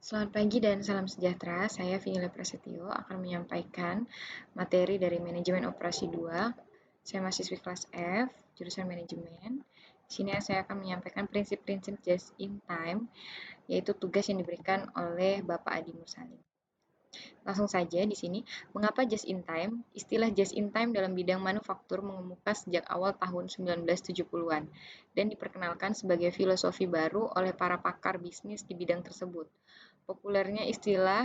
Selamat pagi dan salam sejahtera. Saya Vinila Prasetyo akan menyampaikan materi dari Manajemen Operasi 2. Saya mahasiswi kelas F, jurusan Manajemen. Di sini saya akan menyampaikan prinsip-prinsip just in time, yaitu tugas yang diberikan oleh Bapak Adi Mursalim. Langsung saja di sini, mengapa just in time? Istilah just in time dalam bidang manufaktur mengemuka sejak awal tahun 1970-an dan diperkenalkan sebagai filosofi baru oleh para pakar bisnis di bidang tersebut. Populernya istilah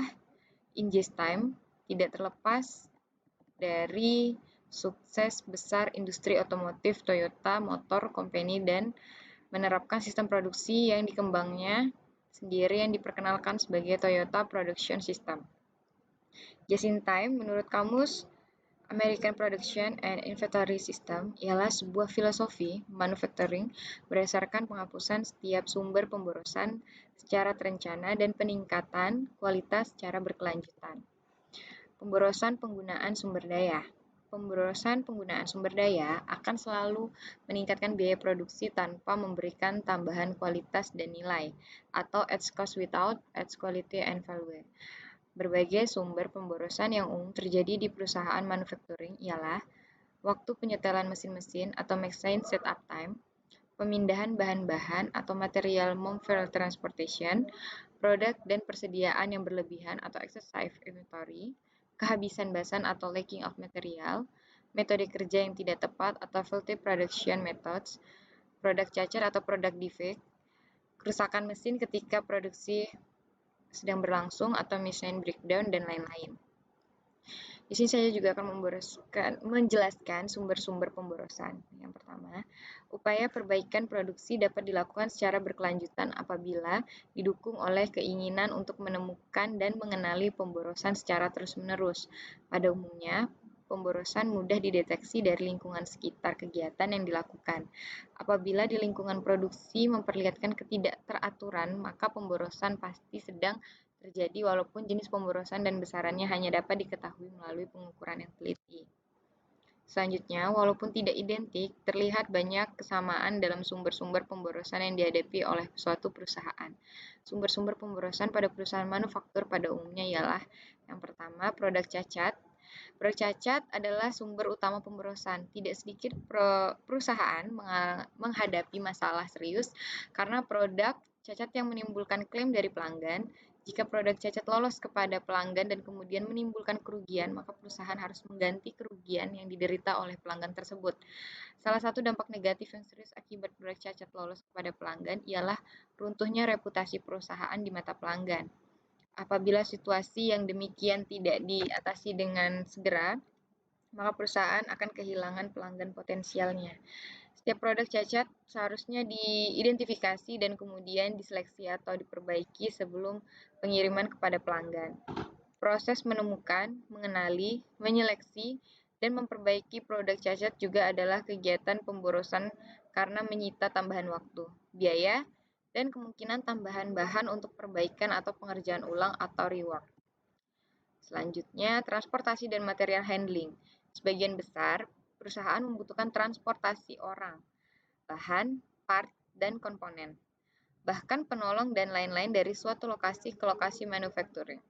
in just time tidak terlepas dari sukses besar industri otomotif Toyota Motor Company dan menerapkan sistem produksi yang dikembangnya sendiri yang diperkenalkan sebagai Toyota Production System. Just in time, menurut kamus American Production and Inventory System ialah sebuah filosofi manufacturing berdasarkan penghapusan setiap sumber pemborosan secara terencana dan peningkatan kualitas secara berkelanjutan. Pemborosan penggunaan sumber daya. Pemborosan penggunaan sumber daya akan selalu meningkatkan biaya produksi tanpa memberikan tambahan kualitas dan nilai, atau adds cost without adds quality and value. Berbagai sumber pemborosan yang umum terjadi di perusahaan manufacturing ialah waktu penyetelan mesin-mesin atau machine setup time, pemindahan bahan-bahan atau material mobile transportation, produk dan persediaan yang berlebihan atau excessive inventory, kehabisan bahan atau lacking of material, metode kerja yang tidak tepat atau faulty production methods, produk cacat atau produk defect, kerusakan mesin ketika produksi sedang berlangsung atau mesin breakdown dan lain-lain. Di sini saya juga akan menjelaskan sumber-sumber pemborosan. Yang pertama, upaya perbaikan produksi dapat dilakukan secara berkelanjutan apabila didukung oleh keinginan untuk menemukan dan mengenali pemborosan secara terus-menerus. Pada umumnya, pemborosan mudah dideteksi dari lingkungan sekitar kegiatan yang dilakukan. Apabila di lingkungan produksi memperlihatkan ketidakteraturan, maka pemborosan pasti sedang terjadi walaupun jenis pemborosan dan besarannya hanya dapat diketahui melalui pengukuran yang teliti. Selanjutnya, walaupun tidak identik, terlihat banyak kesamaan dalam sumber-sumber pemborosan yang dihadapi oleh suatu perusahaan. Sumber-sumber pemborosan pada perusahaan manufaktur pada umumnya ialah yang pertama, produk cacat. Produk cacat adalah sumber utama pemborosan. Tidak sedikit perusahaan menghadapi masalah serius karena produk cacat yang menimbulkan klaim dari pelanggan. Jika produk cacat lolos kepada pelanggan dan kemudian menimbulkan kerugian, maka perusahaan harus mengganti kerugian yang diderita oleh pelanggan tersebut. Salah satu dampak negatif yang serius akibat produk cacat lolos kepada pelanggan ialah runtuhnya reputasi perusahaan di mata pelanggan. Apabila situasi yang demikian tidak diatasi dengan segera, maka perusahaan akan kehilangan pelanggan potensialnya. Setiap produk cacat seharusnya diidentifikasi dan kemudian diseleksi atau diperbaiki sebelum pengiriman kepada pelanggan. Proses menemukan, mengenali, menyeleksi, dan memperbaiki produk cacat juga adalah kegiatan pemborosan karena menyita tambahan waktu, biaya, dan kemungkinan tambahan bahan untuk perbaikan atau pengerjaan ulang atau rework. Selanjutnya, transportasi dan material handling. Sebagian besar perusahaan membutuhkan transportasi orang, bahan, part, dan komponen, bahkan penolong dan lain-lain dari suatu lokasi ke lokasi manufacturing.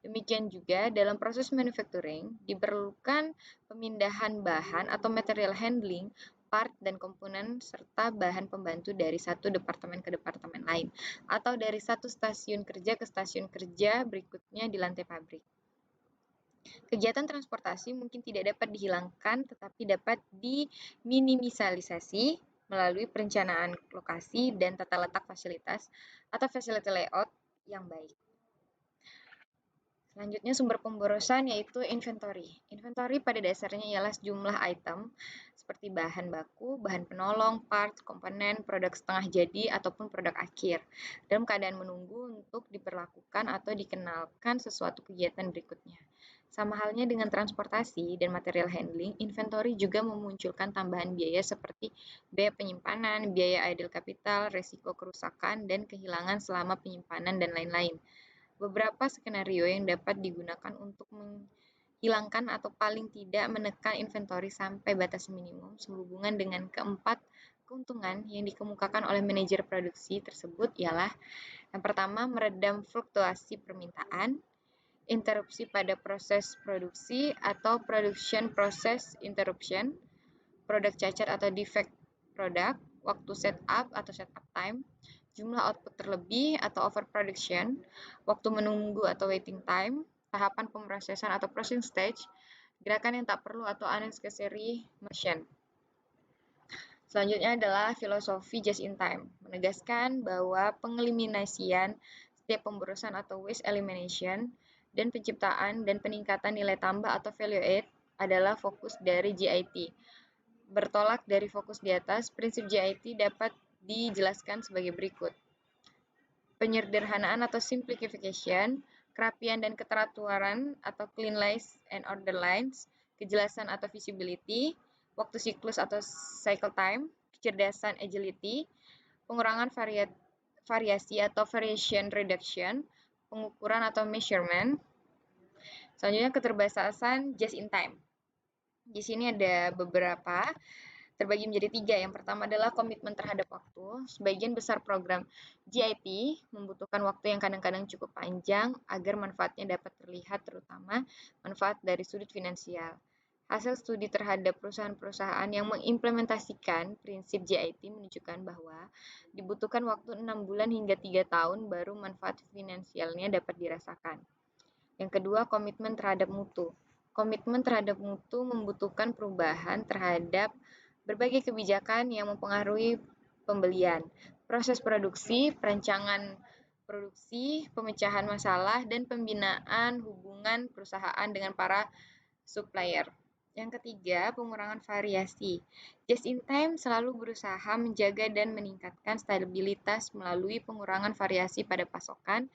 Demikian juga dalam proses manufacturing diperlukan pemindahan bahan atau material handling, part dan komponen serta bahan pembantu dari satu departemen ke departemen lain atau dari satu stasiun kerja ke stasiun kerja berikutnya di lantai pabrik. Kegiatan transportasi mungkin tidak dapat dihilangkan tetapi dapat diminimalisasi melalui perencanaan lokasi dan tata letak fasilitas atau facility layout yang baik. Selanjutnya sumber pemborosan yaitu inventory. Inventory pada dasarnya ialah jumlah item seperti bahan baku, bahan penolong, parts, komponen, produk setengah jadi ataupun produk akhir dalam keadaan menunggu untuk diperlakukan atau dikenalkan sesuatu kegiatan berikutnya. Sama halnya dengan transportasi dan material handling, inventory juga memunculkan tambahan biaya seperti biaya penyimpanan, biaya idle capital, resiko kerusakan, dan kehilangan selama penyimpanan, dan lain-lain. Beberapa skenario yang dapat digunakan untuk menghilangkan atau paling tidak menekan inventory sampai batas minimum sehubungan dengan keempat keuntungan yang dikemukakan oleh manajer produksi tersebut ialah Yang pertama, meredam fluktuasi permintaan, interupsi pada proses produksi atau production process interruption, produk cacat atau defect produk, waktu setup atau setup time, jumlah output terlebih atau overproduction, waktu menunggu atau waiting time, tahapan pemrosesan atau processing stage, gerakan yang tak perlu atau unnecessary motion. Selanjutnya adalah filosofi just in time, menegaskan bahwa pengeliminasian setiap pemborosan atau waste elimination dan penciptaan dan peningkatan nilai tambah atau value add adalah fokus dari GIT. Bertolak dari fokus di atas, prinsip GIT dapat dijelaskan sebagai berikut. Penyederhanaan atau simplification, kerapian dan keteraturan atau clean lines and order lines, kejelasan atau visibility, waktu siklus atau cycle time, kecerdasan agility, pengurangan variasi atau variation reduction, pengukuran atau measurement. Selanjutnya keterbatasan just in time. Di sini ada beberapa, terbagi menjadi 3. Yang pertama adalah komitmen terhadap waktu. Sebagian besar program GIT membutuhkan waktu yang kadang-kadang cukup panjang agar manfaatnya dapat terlihat, terutama manfaat dari sudut finansial. Hasil studi terhadap perusahaan-perusahaan yang mengimplementasikan prinsip GIT menunjukkan bahwa dibutuhkan waktu 6 bulan hingga 3 tahun baru manfaat finansialnya dapat dirasakan. Yang kedua, komitmen terhadap mutu. Komitmen terhadap mutu membutuhkan perubahan terhadap berbagai kebijakan yang mempengaruhi pembelian, proses produksi, perancangan produksi, pemecahan masalah, dan pembinaan hubungan perusahaan dengan para supplier. Yang ketiga, pengurangan variasi. Just in time selalu berusaha menjaga dan meningkatkan stabilitas melalui pengurangan variasi pada pasokan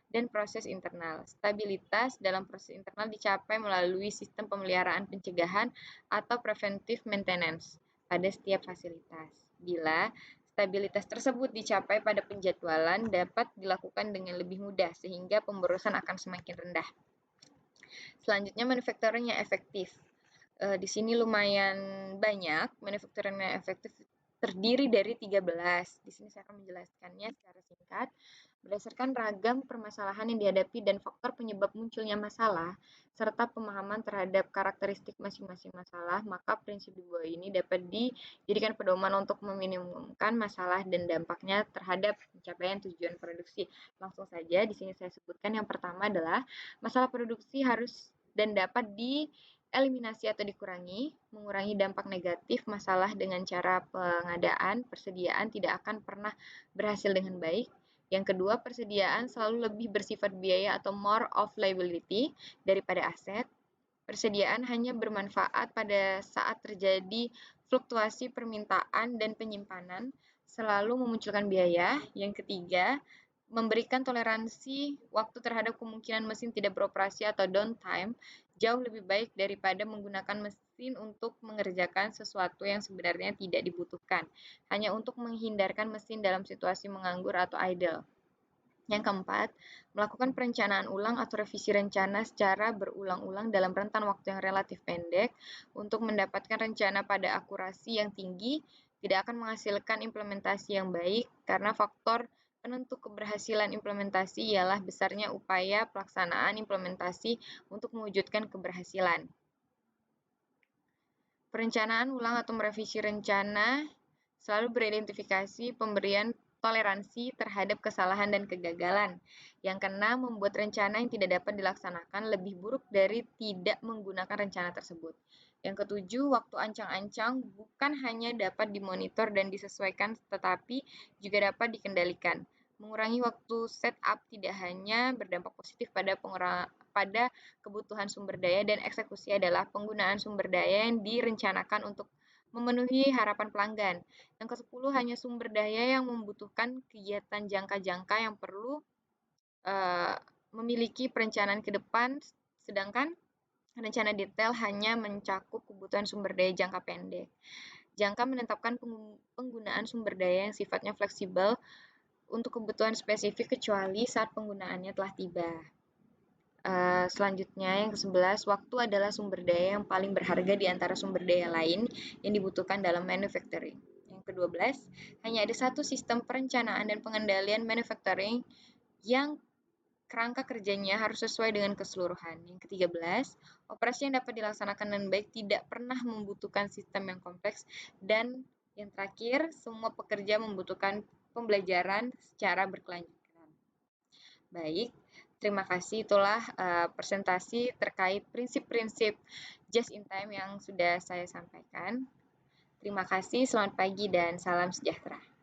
dan proses internal. Stabilitas dalam proses internal dicapai melalui sistem pemeliharaan pencegahan atau preventive maintenance pada setiap fasilitas. Bila stabilitas tersebut dicapai pada penjadwalan dapat dilakukan dengan lebih mudah sehingga pemborosan akan semakin rendah. Selanjutnya, manufacturing yang efektif. Di sini lumayan banyak. Manufacturing yang efektif terdiri dari 13. Di sini saya akan menjelaskannya secara singkat. Berdasarkan ragam permasalahan yang dihadapi dan faktor penyebab munculnya masalah, serta pemahaman terhadap karakteristik masing-masing masalah, maka prinsip di bawah ini dapat dijadikan pedoman untuk meminimumkan masalah dan dampaknya terhadap pencapaian tujuan produksi. Langsung saja, di sini saya sebutkan yang pertama adalah masalah produksi harus dan dapat dieliminasi atau dikurangi, mengurangi dampak negatif masalah dengan cara pengadaan, persediaan tidak akan pernah berhasil dengan baik. Yang kedua, persediaan selalu lebih bersifat biaya atau more of liability daripada aset. Persediaan hanya bermanfaat pada saat terjadi fluktuasi permintaan dan penyimpanan, selalu memunculkan biaya. Yang ketiga, memberikan toleransi waktu terhadap kemungkinan mesin tidak beroperasi atau downtime jauh lebih baik daripada menggunakan mesin untuk mengerjakan sesuatu yang sebenarnya tidak dibutuhkan, hanya untuk menghindarkan mesin dalam situasi menganggur atau idle. Yang keempat, melakukan perencanaan ulang atau revisi rencana secara berulang-ulang dalam rentan waktu yang relatif pendek untuk mendapatkan rencana pada akurasi yang tinggi tidak akan menghasilkan implementasi yang baik karena faktor penentu keberhasilan implementasi ialah besarnya upaya pelaksanaan implementasi untuk mewujudkan keberhasilan. Perencanaan ulang atau merevisi rencana selalu beridentifikasi pemberian toleransi terhadap kesalahan dan kegagalan. Yang keenam, membuat rencana yang tidak dapat dilaksanakan lebih buruk dari tidak menggunakan rencana tersebut. Yang ketujuh, waktu ancang-ancang bukan hanya dapat dimonitor dan disesuaikan, tetapi juga dapat dikendalikan. Mengurangi waktu setup tidak hanya berdampak positif pada kebutuhan sumber daya dan eksekusi adalah penggunaan sumber daya yang direncanakan untuk memenuhi harapan pelanggan. Yang ke-10, hanya sumber daya yang membutuhkan kegiatan jangka-jangka yang perlu memiliki perencanaan ke depan, sedangkan rencana detail hanya mencakup kebutuhan sumber daya jangka pendek. Jangka menetapkan penggunaan sumber daya yang sifatnya fleksibel untuk kebutuhan spesifik kecuali saat penggunaannya telah tiba. Selanjutnya, yang ke-11, waktu adalah sumber daya yang paling berharga di antara sumber daya lain yang dibutuhkan dalam manufacturing. Yang ke-12, hanya ada satu sistem perencanaan dan pengendalian manufacturing yang kerangka kerjanya harus sesuai dengan keseluruhan. Yang ke-13, operasi yang dapat dilaksanakan dengan baik tidak pernah membutuhkan sistem yang kompleks. Dan yang terakhir, semua pekerja membutuhkan pembelajaran secara berkelanjutan. Baik, terima kasih. Itulah presentasi terkait prinsip-prinsip just in time yang sudah saya sampaikan. Terima kasih, selamat pagi, dan salam sejahtera.